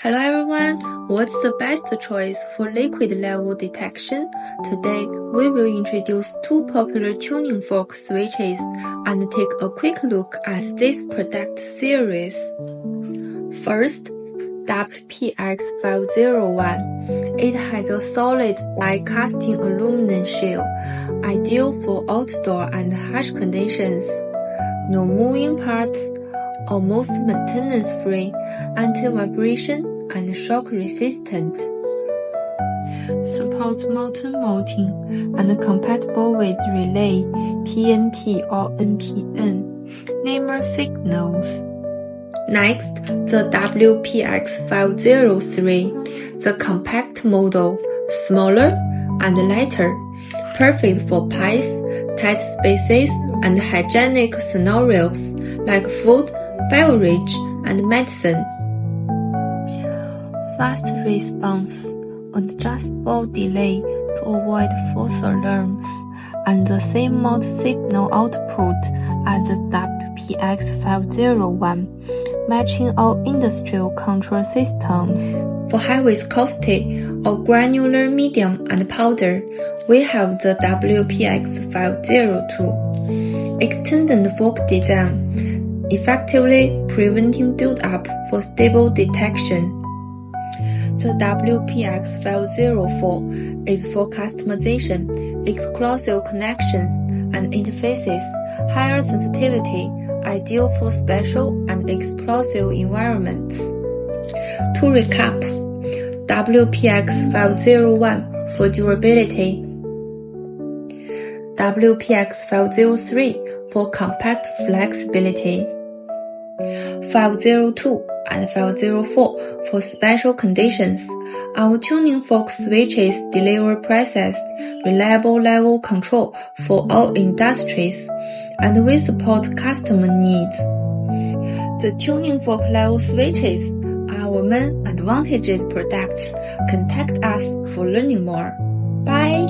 Hello everyone, what's the best choice for liquid level detection? Today we will introduce two popular tuning fork switches and take a quick look at this product series. First, WPX501. It has a solid die casting aluminum shell, ideal for outdoor and harsh conditions. No moving parts, almost maintenance-free, anti-vibration and shock resistant. Supports multi-mounting and compatible with relay, PNP or NPN, NMR signals. Next, the WPX503, the compact model, smaller and lighter, perfect for pies, tight spaces, and hygienic scenarios like food, beverage, and medicine. Fast response, adjustable delay to avoid false alarms, and the same multi-signal output as the WPX501, matching all industrial control systems. For high viscosity or granular medium and powder, we have the WPX502, extended fork design, effectively preventing build-up for stable detection. The WPX504 is for customization, exclusive connections, and interfaces, higher sensitivity, ideal for special and explosive environments. To recap, WPX501 for durability, WPX503 for compact flexibility, 502 and 504 for special conditions. Our tuning fork switches deliver precise, reliable level control for all industries, and we support customer needs. The tuning fork level switches are our main advantageous products. Contact us for learning more. Bye!